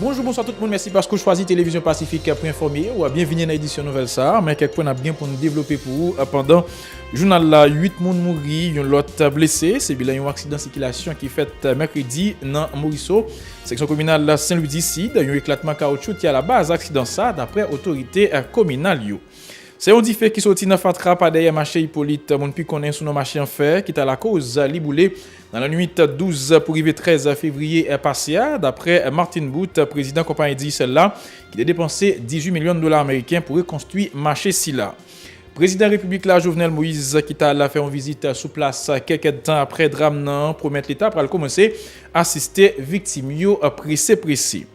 Bonjour, bonsoir tout le monde. Merci parce que vous choisissez Télévision Pacifique pour informer ou bienvenue dans l'édition nouvelle ça. Mais quelques points bien pour nous développer pour vous. Pendant le journal là, 8 personnes mouri, un lot blessé. C'est bilan un accident de circulation qui fait mercredi dans Morisseau, section communale Saint-Louis d'ici. Un éclatement caoutchouc qui à la base accident ça d'après autorité communale. C'est un fait qui sorti dans Fatra par derrière marché Hippolyte, mon pi connaît sous nos marché en fer qui est à la cause liboulé dans la nuit 12 pour arriver 13 février passé d'après Martin Booth, président compagnie dit celle-là qui a dépensé 18 millions de dollars américains pour reconstruire marché Silla. Président République la Jovenel Moïse qui t'a fait une visite sous place quelques temps après drame promet l'État pour commencer à assister victimes pressé.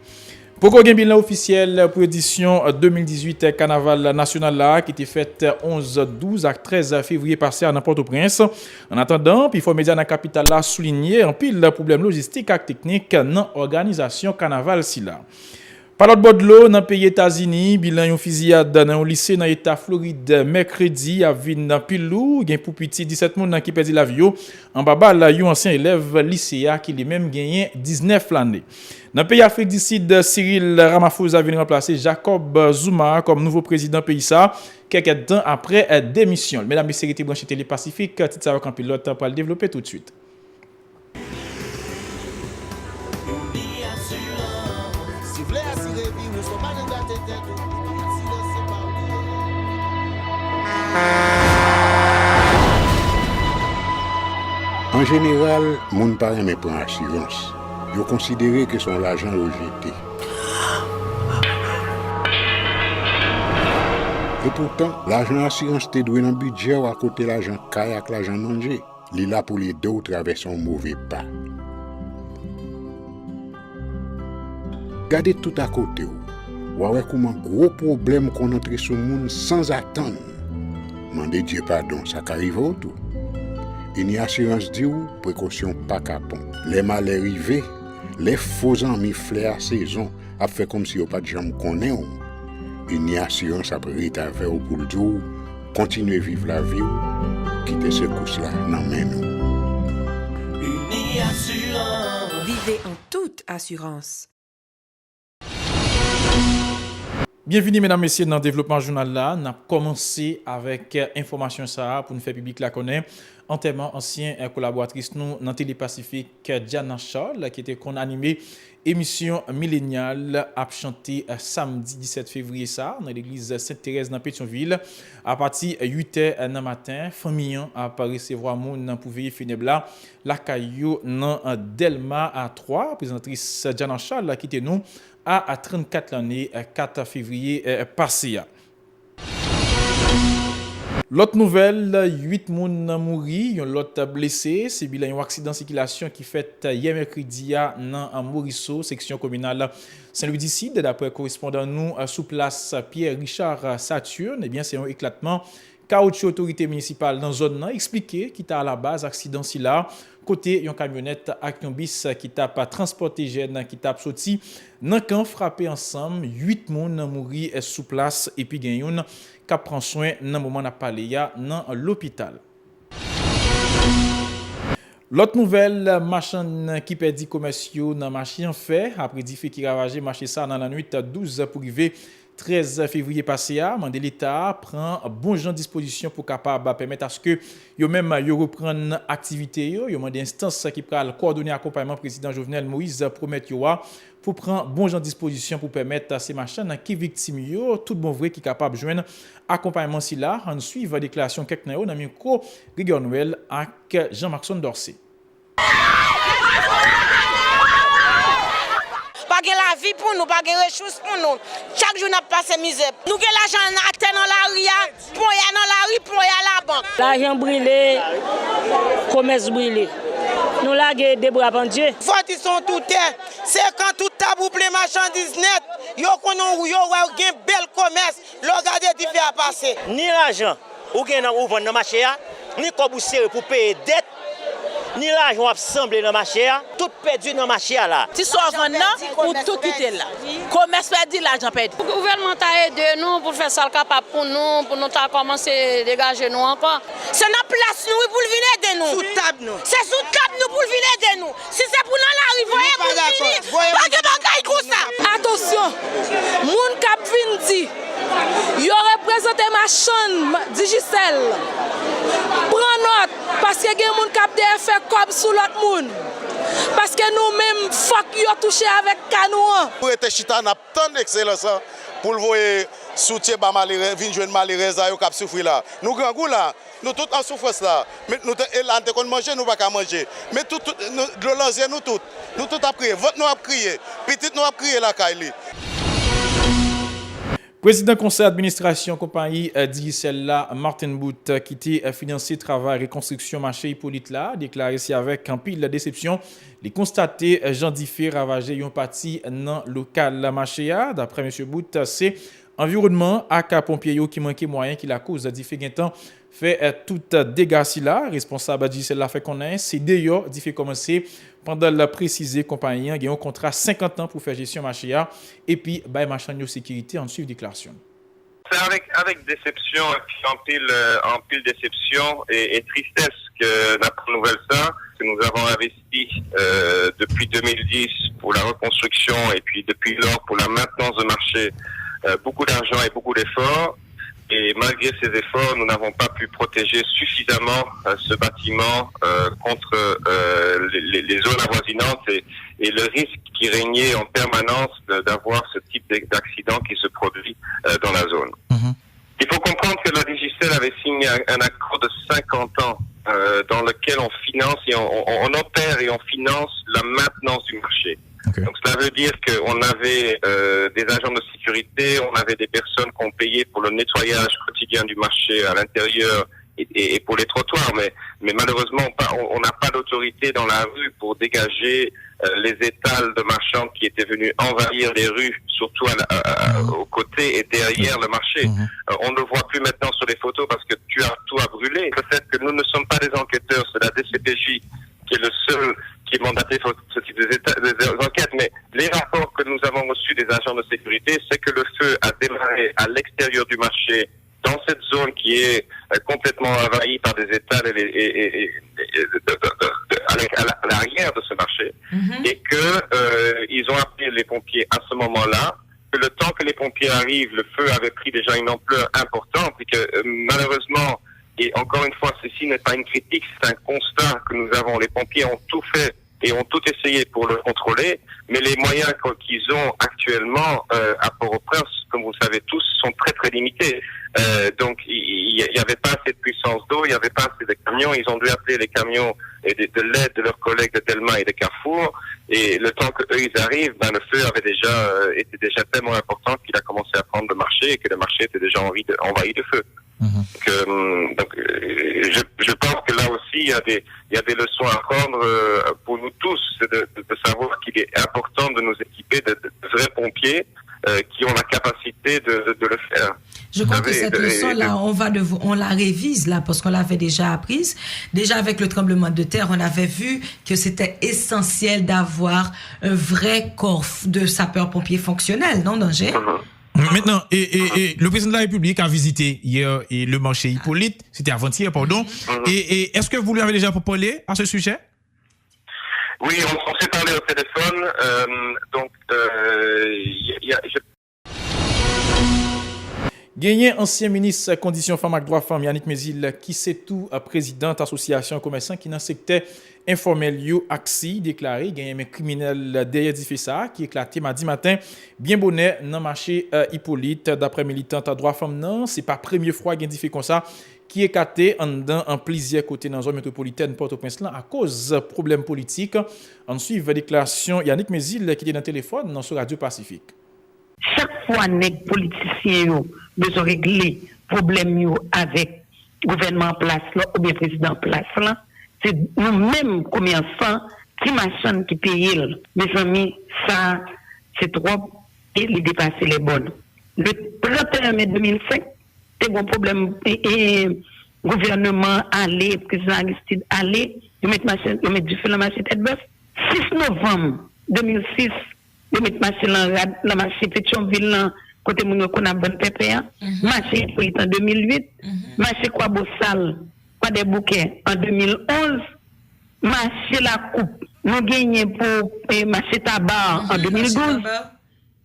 Pour qu'on ait un bilan officiel pour l'édition 2018 Carnaval national là, qui était faite 11, 12 à 13 février passé à Port-au-Prince. En attendant, puis il faut média dans la capitale là souligner un pile de problèmes logistiques et techniques dans l'organisation Carnaval si là. Par l'autre bord de l'eau, dans le pays États-Unis, bilan yon fusillade dans un lycée dans l'État Floride mercredi à Vin Pilou, gen pour petit 17 moun qui perdu la vie en baba là yon ancien élève lycéen qui lui même gagné 19 l'année. Dans le pays Afrique du Sud, Cyril Ramaphosa vient remplacer Jacob Zuma comme nouveau président pays ça quelques temps après démission. Mesdames et messieurs, branché Télé Pacifique, titre ça avec un pilote pour le développer tout de suite. En général, moun pa reme prend assurance. Yo considéré que son l'argent rejeté. Et pourtant, l'argent assurance te doué dans budget ou à côté l'argent caille avec l'argent manger. Li là pour les deux traverser un mauvais pas. Gardez tout à côté ou ouais comment gros problème qu'on entre sur monde sans attendre. Mandez Dieu pardon, ça qu'arrive autour. Une assurance dit ou précaution pas capon. Les mal arrivés, les faux amis flair saison a fait comme si on pas de jambe connaît. Une assurance après rétaver ou pour le jour, continuer vivre la vie ou quitter ce course là dans main nous. Une assurance. Vivez en toute assurance. Bienvenue mesdames et messieurs dans le développement journal là. On a commencé avec information ça pour nous faire public la connaître. Entièrement ancien collaboratrice nous dans Télé Pacifique Diana Charles qui était qu'on animé émission milléniale a chanté samedi 17 février ça dans l'église Sainte-Thérèse dans Pétionville à partir 8h dans matin famille a recevoir moun pour veiller funèbre la caillou dans Delma à 3 présentatrice Diana Charles qui était nous à 34 l'année 4 février passé. L'autre nouvelle, 8 personnes mouri, l'autre blessé, c'est bilan un accident de circulation qui fait hier mercredi dans Morisseau, section communale Saint-Louis d'ici, d'après correspondant nous sous place Pierre-Richard Saturne, eh bien c'est un éclatement caoutchouc autorité municipale dans zone là expliqué qui t'a à la base accident si là côté une camionnette avec un bis qui t'a pas transporté jeune qui t'a sorti nan kan frappé ensemble 8 personnes mouri sous place et puis gen yon qui prend soin dans moment n'a parlé ya dans l'hôpital. L'autre nouvelle, machin qui perdit commerciaux dans marché en fait après des faits qui ravagé marché ça dans la nuit 12 pour arriver 13 février passé à mandé l'État prend bon genre disposition pour capable permettre à ce que yo même yo reprendre activité yo mandé instance qui pral coordonner accompagnement président Jovenel Moïse promet yo pour prendre bon genre disposition pour permettre à ces machines qui victimes yo tout bon vrai qui capable joindre accompagnement si là en suivre déclaration quelqu'un dans micro Grigor Noël avec Jean-Marc Dorcé. Pas la vie pour nous, pas de ressources pour nous. Chaque jour, nous passons misère. Nous avons l'argent à terre dans la rue, pour y dans la rue, pour y à la banque. L'argent brûlé, commerce brûlé. Nous laguons des bras en Dieu. Faut ils sont tout terre. C'est quand tout tabou les marchandises net, yo konon yo gen bel commerce, le regarder qui fait à passer. Ni l'argent ou gen dans vendre dans marché ni comme pour payer dette. Ni l'argent assemblé dans marché, tout perdu dans marché là. Si soit vendant ou tout quitter là. Commerce perdu, l'argent perdu. Le gouvernement a aidé nous pour faire ça capable pour nous commencer à dégager nous encore. C'est notre place nous pour venir aider nous. Sous table nous. C'est sous table nous pour venir aider nous. Si c'est pour nous la rue, voyez pour venir. Pas de bagaille comme ça. attention, moun kap vin di, yo représente machan Digicel. Prends note, parce que gen moun kap de fait comme sous l'autre moun. Parce que nous-mêmes, fuck yo touché avec canouan. Pour être chita, n'a tant d'excellence pour le voir soutien ba malheureux, vinn joindre malheureux yo kap souffrir là. Nous grand goût là, nous tout en souffrance là. Mais nous là on manger, nous pas qu'à manger. Mais tout de l'ancien nous tout a crié, vote nous a crié, petite nous a crié la Kaili. Président conseil d'administration compagnie Digicel là, Martin Bout, qui était financé travail reconstruction marché Hippolyte là, déclaré ici avec un pile de déception. Les constatés Jean Diffé ravagé yon parti dans local la marché a. D'après M. Bout, c'est environnement à pompier qui manquait moyen qui la cause Diffé Gintan fait tout dégâts si là. Responsable Digicel là fait qu'on a c'est d'ailleurs Diffé commencer pendant la préciser compagnie a un contrat 50 ans pour faire gestion marché a et puis bail marchand de sécurité en suivre déclaration. C'est avec déception et puis en pile déception et tristesse que notre nouvelle ça que nous avons investi depuis 2010 pour la reconstruction et puis depuis lors pour la maintenance de marché beaucoup d'argent et beaucoup d'efforts. Et malgré ces efforts, nous n'avons pas pu protéger suffisamment ce bâtiment contre les zones avoisinantes et le risque qui régnait en permanence d'avoir ce type d'accident qui se produit dans la zone. Il faut comprendre que la Digicel avait signé un accord de 50 ans dans lequel on finance et on opère et on finance la maintenance du marché. Okay. Donc cela veut dire qu'on avait des agents de sécurité, on avait des personnes qu'on payait pour le nettoyage quotidien du marché à l'intérieur et pour les trottoirs, mais malheureusement on n'a pas d'autorité dans la rue pour dégager les étals de marchands qui étaient venus envahir les rues, surtout aux côtés et derrière le marché. On ne le voit plus maintenant sur les photos parce que tout a brûlé. Le fait que nous ne sommes pas des enquêteurs, c'est la DCPJ qui est le seul qui est mandaté pour ce type d'enquête, mais les rapports que nous avons reçus des agents de sécurité, c'est que le feu a démarré à l'extérieur du marché, dans cette zone qui est complètement envahie par des étals à l'arrière de ce marché, et que ils ont appelé les pompiers à ce moment-là, que le temps que les pompiers arrivent, le feu avait pris déjà une ampleur importante, et que malheureusement, et encore une fois, ceci n'est pas une critique, c'est un constat que nous avons. Les pompiers ont tout fait et ont tout essayé pour le contrôler, mais les moyens qu'ils ont actuellement à Port-au-Prince, comme vous le savez tous, sont très très limités. Donc il n'y avait pas assez de puissance d'eau, il n'y avait pas assez de camions, ils ont dû appeler les camions et de l'aide de leurs collègues de Delma et de Carrefour, et le temps qu'eux ils arrivent, le feu avait était déjà tellement important qu'il a commencé à prendre le marché et que le marché était déjà envahi de feu. Donc, je pense que là aussi il y a des leçons à prendre pour nous tous, de savoir qu'il est important de nous équiper de vrais pompiers qui ont la capacité de le faire. Je crois que cette leçon-là, on la révise là parce qu'on l'avait déjà apprise. Déjà avec le tremblement de terre, on avait vu que c'était essentiel d'avoir un vrai corps de sapeurs-pompiers fonctionnels, non, Danger? Maintenant, et le président de la République a visité hier le marché Hippolyte, c'était avant-hier, pardon. Et est-ce que vous lui avez déjà parlé à ce sujet? Oui, on s'est parlé au téléphone. Gagné ancien ministre Conditions Femmes et Droits Femmes Yannick Mézil qui c'est tout président association commerçant qui dans le secteur informel yo axi déclaré gagné un criminel derrière dit fait ça qui éclaté mardi matin bien bonnet dans marché Hippolyte d'après militante à droits femmes non c'est pas première fois gagne dit fait comme ça qui écarté en plusieurs côtés dans la zone métropolitaine Port-au-Prince là à cause problème politique en suivant déclaration Yannick Mézil qui était dans le téléphone dans sur Radio Pacifique. Chaque fois les politiciens besoin régler problème avec gouvernement place là ou bien président place là c'est nous-mêmes commerçants qui machin qui payent mes amis ça c'est trop et il dépasse les bonnes le 31 mai 2005 c'est un problème et gouvernement allé président Aristide allé ils mettent machine ils mettent du feu la machine tête bœuf 6 novembre 2006 ils mettent machine la machine Pétionville là côté mon qu'on a bonne PPA marché Hippolyte en 2008 marché Kwabossal pas des bouquets en 2011 marché la coupe nous gagné pour marché tabac en 2012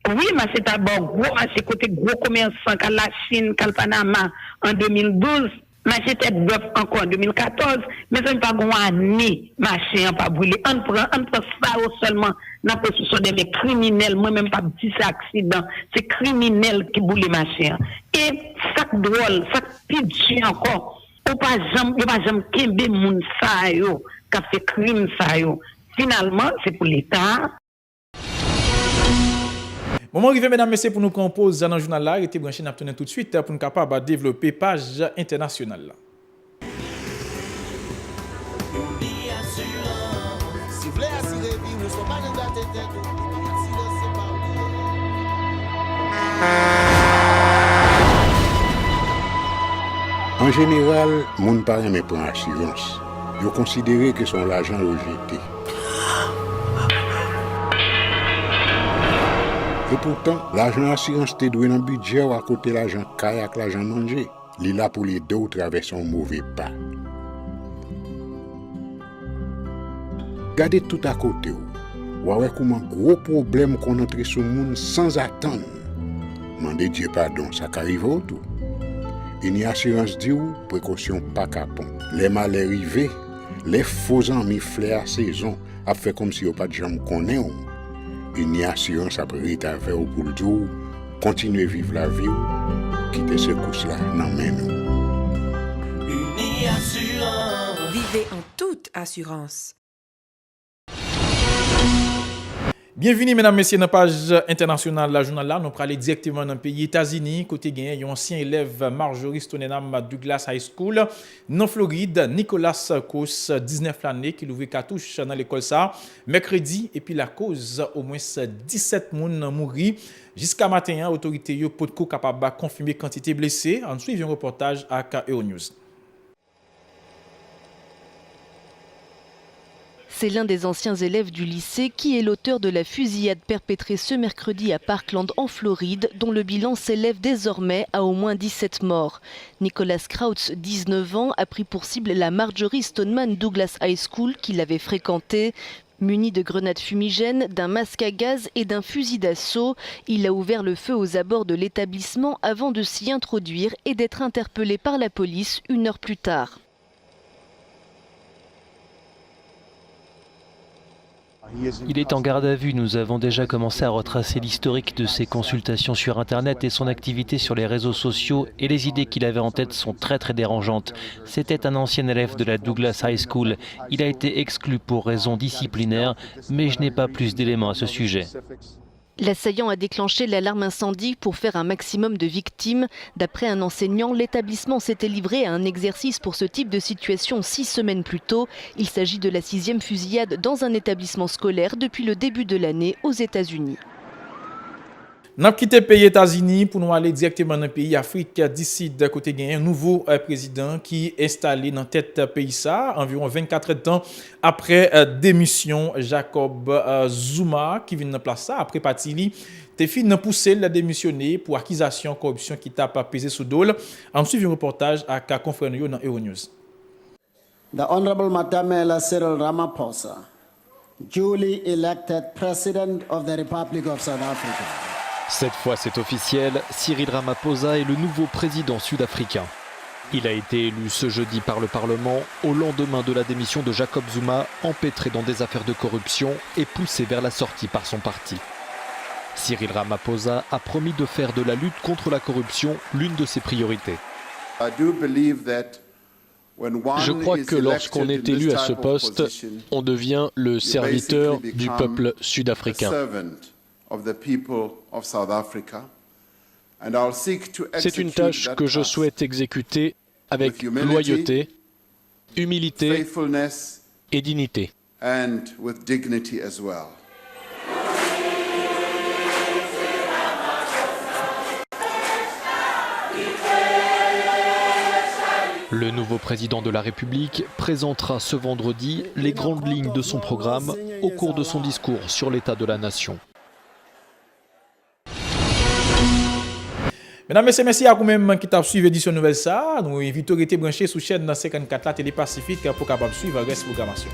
Oui, marché tabac, gros marché côté gros commerçant, qu'à la Chine, qu'à le Panama en 2012. Marché tête bœuf encore en 2014, mais ça n'est pas une année, marché n'a pas brûlé. On prend ça seulement dans la possession des criminels. Moi-même, pas petit accident. C'est criminel qui brûle le marché. Et ça drôle, ça pitch encore. Ou pas jamais kembe moun sa yo, qui fait crime sa yo. Finalement, c'est pour l'État. Moment arrivé, mesdames, messieurs, pour nous composer dans le journal là, et te branché, nous tout de suite pour nous capable de développer page internationale. En général, moun pa reme prend assurance. Yo considéré que son l'argent rejeté. Et pourtant, l'argent assurance te doué dans le budget ou à côté l'argent caille avec l'argent mangé. Li là pour les deux traverser un mauvais pas. Gardez tout à côté ou. Ouais comment gros problème qu'on entre sur monde sans attendre. Mandez Dieu pardon, ça qu'arrive autour. Une assurance dit ou précaution pas capon. Les mal arrivés, les faux amis flair saison a fait comme si on pas de jambe connaît. Une assurance après rétaver ou pour le jour, continuer vivre la vie ou quitter ce course là dans main nous. Uni Assurance. Vivez en toute assurance. Bienvenue, mesdames, messieurs, dans la page internationale de la journal là. Nous allons aller directement dans le pays États-Unis. Côté gain, un ancien élève Marjorie Stoneman Douglas High School, en Floride, Nicolas Kos, 19 l'année, qui ouvre cartouche dans l'école ça. Mercredi, et puis la cause, au moins 17 personnes mouri. Jusqu'à matin, l'autorité yo potko capable de confirmer quantité blessée. En suivant un reportage à KEO News. C'est l'un des anciens élèves du lycée qui est l'auteur de la fusillade perpétrée ce mercredi à Parkland en Floride, dont le bilan s'élève désormais à au moins 17 morts. Nicholas Krautz, 19 ans, a pris pour cible la Marjorie Stoneman Douglas High School qu'il avait fréquentée. Muni de grenades fumigènes, d'un masque à gaz et d'un fusil d'assaut, il a ouvert le feu aux abords de l'établissement avant de s'y introduire et d'être interpellé par la police 1 heure plus tard. Il est en garde à vue. Nous avons déjà commencé à retracer l'historique de ses consultations sur Internet et son activité sur les réseaux sociaux, et les idées qu'il avait en tête sont très dérangeantes. C'était un ancien élève de la Douglas High School. Il a été exclu pour raisons disciplinaires, mais je n'ai pas plus d'éléments à ce sujet. L'assaillant a déclenché l'alarme incendie pour faire un maximum de victimes. D'après un enseignant, l'établissement s'était livré à un exercice pour ce type de situation 6 semaines plus tôt. Il s'agit de la 6e fusillade dans un établissement scolaire depuis le début de l'année aux États-Unis. Nous avons quitté le pays États-Unis pour nous aller directement dans le pays Afrique d'ici de côté gain un nouveau président qui est installé dans tête pays ça environ 24 heures de temps après démission Jacob Zuma qui vient de place ça après Patili te fin de pousser la démissionner pour accusation corruption qui t'a pesé sous dol. En suivant un reportage à confrère nous dans Euronews. The Honorable Matamela Cyril Ramaphosa, duly elected President of the Republic of South Africa. Cette fois, c'est officiel, Cyril Ramaphosa est le nouveau président sud-africain. Il a été élu ce jeudi par le Parlement au lendemain de la démission de Jacob Zuma, empêtré dans des affaires de corruption et poussé vers la sortie par son parti. Cyril Ramaphosa a promis de faire de la lutte contre la corruption l'une de ses priorités. Je crois que lorsqu'on est élu à ce poste, on devient le serviteur du peuple sud-africain. C'est une tâche que je souhaite exécuter avec loyauté, humilité et dignité. Le nouveau président de la République présentera ce vendredi les grandes lignes de son programme au cours de son discours sur l'état de la nation. Mesdames, messieurs, merci à vous-même qui t'a suivi l'édition nouvelle ça. Nous invitons à rester branchés sur la chaîne 54 la Télé Pacifique pour capable suivre la programmation.